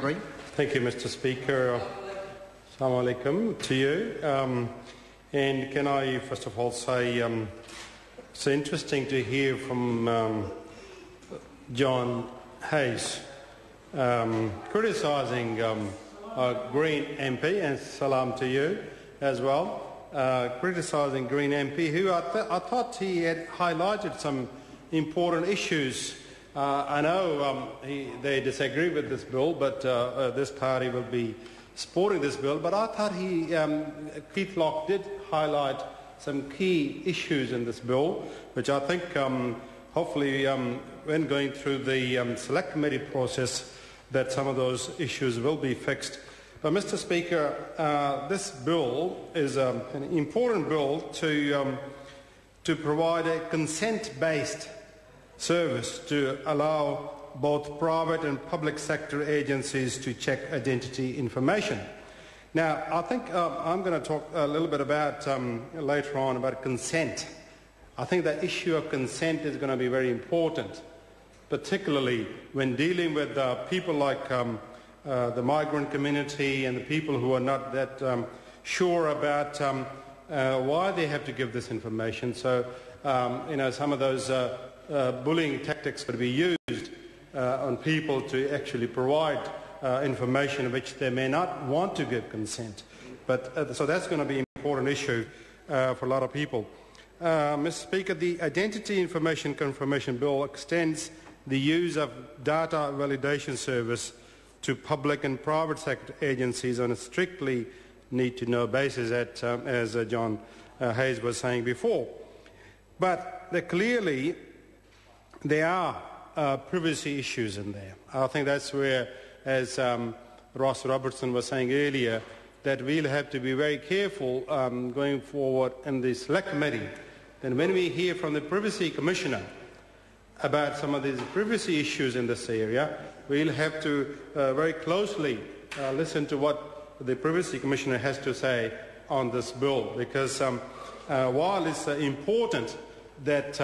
Green. Thank you, Mr. Speaker. Assalamu alaikum to you. And can I first of all say it's interesting to hear from John Hayes criticising a Green MP, and salam to you as well, criticising Green MP, who I thought he had highlighted some important issues. I know they disagree with this bill, but this party will be supporting this bill. But I thought Keith Locke did highlight some key issues in this bill, which I think hopefully when going through the select committee process that some of those issues will be fixed. But Mr. Speaker, this bill is an important bill to provide a consent-based service to allow both private and public sector agencies to check identity information. Now, I think I'm going to talk a little bit about later on about consent. I think the issue of consent is going to be very important, particularly when dealing with people like the migrant community and the people who are not that sure about why they have to give this information. So, some of those bullying tactics would be used on people to actually provide information which they may not want to give consent. But so that's going to be an important issue for a lot of people. Mr. Speaker, the Identity Information Confirmation Bill extends the use of data validation service to public and private sector agencies on a strictly need-to-know basis, as John Hayes was saying before. But there are privacy issues in there. I think that's where, as Ross Robertson was saying earlier, that we'll have to be very careful going forward in the select committee. Then when we hear from the Privacy Commissioner about some of these privacy issues in this area, we'll have to very closely listen to what the Privacy Commissioner has to say on this bill, because while it's important that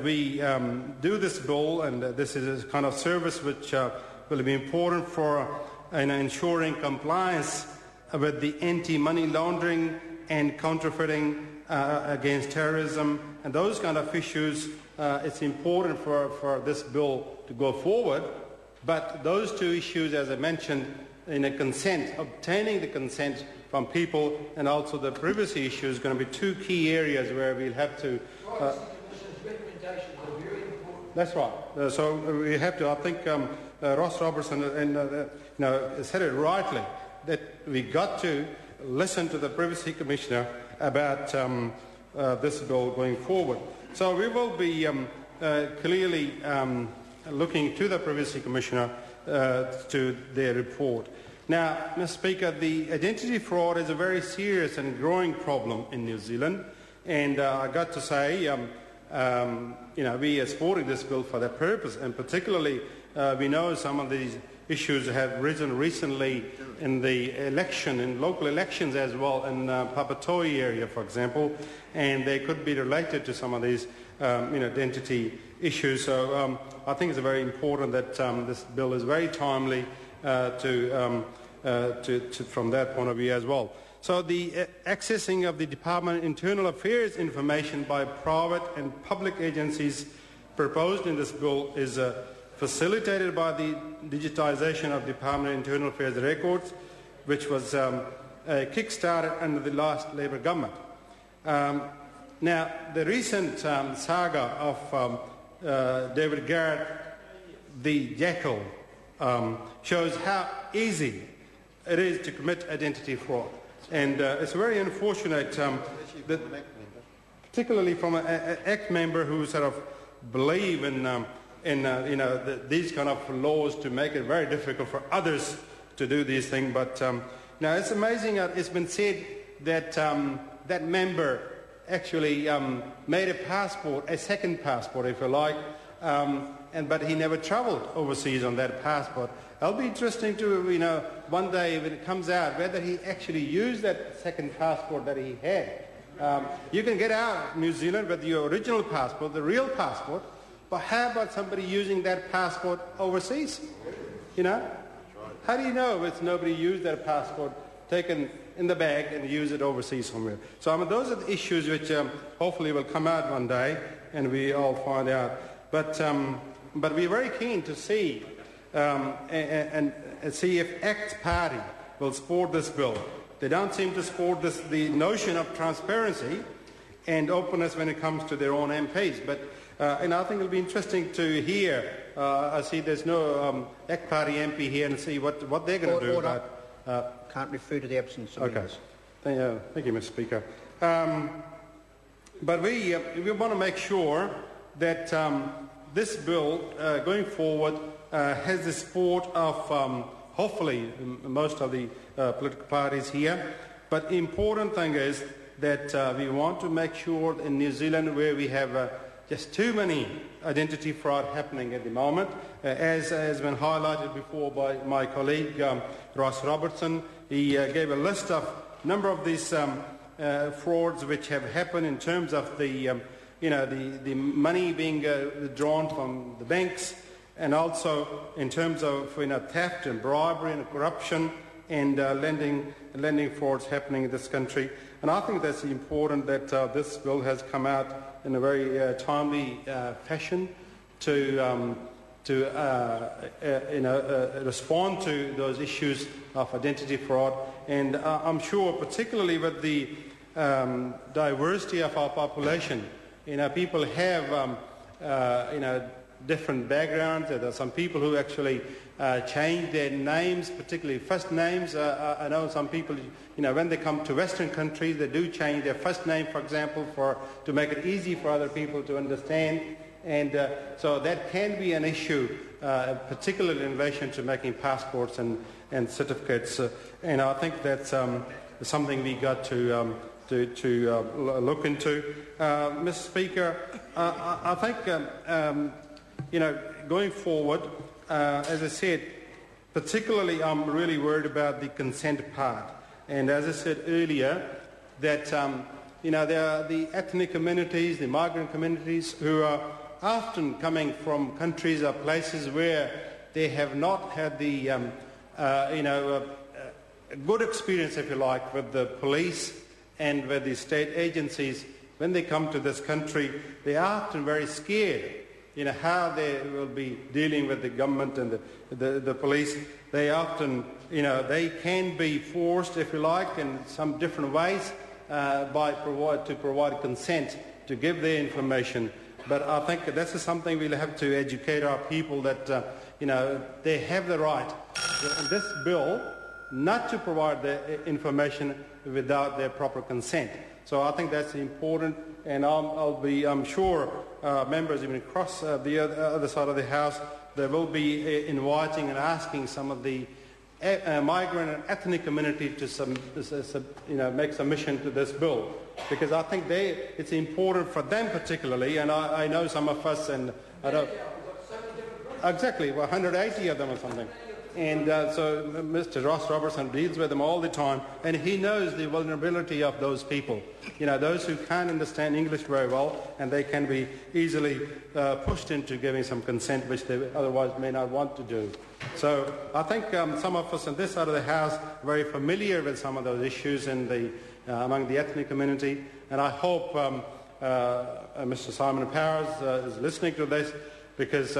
we do this bill, and this is a kind of service which will be important for ensuring compliance with the anti-money laundering and counterfeiting against terrorism and those kind of issues. It's important for this bill to go forward. But those two issues, as I mentioned, in a consent, obtaining the consent from people, and also the privacy issue is going to be two key areas where we'll have to... That's right. So we have to, I think Ross Robertson said it rightly, that we got to listen to the Privacy Commissioner about this bill going forward. So we will be clearly looking to the Privacy Commissioner to their report. Now, Mr. Speaker, the identity fraud is a very serious and growing problem in New Zealand, and I got to say, we are supporting this bill for that purpose, and particularly we know some of these issues have risen recently in the election, in local elections as well, in Papatoi area, for example, and they could be related to some of these identity issues. So I think it's very important that this bill is very timely from that point of view as well. So the accessing of the Department of Internal Affairs information by private and public agencies proposed in this bill is facilitated by the digitisation of Department of Internal Affairs records, which was kick-started under the last Labour government. Now, the recent saga of David Garrett, the Jackal, shows how easy it is to commit identity fraud. And it's very unfortunate that, particularly from an ACT member who sort of believe in these kind of laws to make it very difficult for others to do these things. But now it's amazing. It's been said that that member actually made a passport, a second passport, if you like, but he never travelled overseas on that passport. It'll be interesting to, one day when it comes out, whether he actually used that second passport that he had. You can get out of New Zealand with your original passport, the real passport, but how about somebody using that passport overseas? how do you know if nobody used their passport, taken in the bag and used it overseas somewhere? So those are the issues which hopefully will come out one day and we all find out. But we're very keen to see and see if ACT Party will support this bill. They don't seem to support the notion of transparency and openness when it comes to their own MPs. But and I think it'll be interesting to hear. I see there's no ACT Party MP here, and see what they're going to do about. Can't refer to the absence of members. Thank you, Mr. Speaker. But we want to make sure that this bill, going forward, has the support of hopefully most of the political parties here. But the important thing is that we want to make sure in New Zealand, where we have just too many identity fraud happening at the moment, as has been highlighted before by my colleague Ross Robertson. He gave a list of number of these frauds which have happened in terms of the money being withdrawn from the banks, and also in terms of theft and bribery and corruption and lending frauds happening in this country. And I think that's important that this bill has come out in a very timely fashion to respond to those issues of identity fraud. And I'm sure, particularly with the diversity of our population, people have different backgrounds. There are some people who actually change their names, particularly first names. I know some people, when they come to Western countries, they do change their first name, for example, to make it easy for other people to understand. And so that can be an issue, particularly in relation to making passports and certificates. And I think that's something we got to look into. Mr. Speaker, I think going forward, as I said, particularly I'm really worried about the consent part. And as I said earlier, that there are the ethnic communities, the migrant communities, who are often coming from countries or places where they have not had the a good experience, if you like, with the police and with the state agencies. When they come to this country, they are often very scared how they will be dealing with the government and the police. They often, they can be forced, if you like, in some different ways to provide consent to give their information. But I think this is something we'll have to educate our people that, they have the right in this bill not to provide the information without their proper consent. So I think that's important, and I'm sure members even across the other side of the House, they will be inviting and asking some of the migrant and ethnic community to make submission to this bill, because I think it's important for them particularly, and I know some of us, and I don't exactly 180 of them or something. And so Mr. Ross Robertson deals with them all the time, and he knows the vulnerability of those people, those who can't understand English very well, and they can be easily pushed into giving some consent which they otherwise may not want to do. So I think some of us on this side of the House are very familiar with some of those issues among the ethnic community, and I hope Mr. Simon Powers is listening to this, because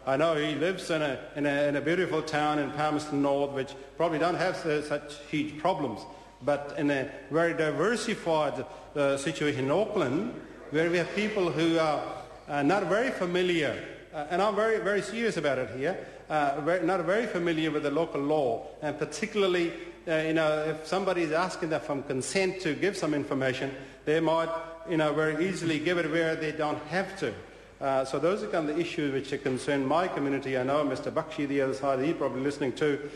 I know he lives in a beautiful town in Palmerston North, which probably don't have such huge problems, but in a very diversified situation in Auckland, where we have people who are not very familiar, and I'm very, very serious about it here, not very familiar with the local law, and particularly, if somebody is asking them for consent to give some information, they might, very easily give it where they don't have to. So those are kind of the issues which concern my community. I know Mr. Bakshi, the other side, he's probably listening too.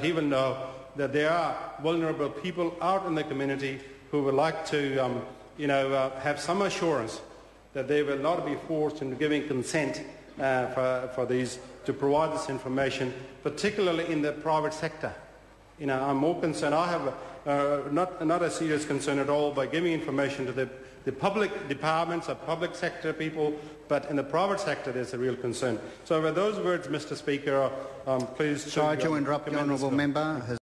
He will know that there are vulnerable people out in the community who would like to, have some assurance that they will not be forced into giving consent for these to provide this information, particularly in the private sector. I'm more concerned. I have not a serious concern at all by giving information to the the public departments, of public sector people, but in the private sector there's a real concern. So with those words, Mr. Speaker, I'm pleased Sorry to interrupt the commend this honourable bill. member.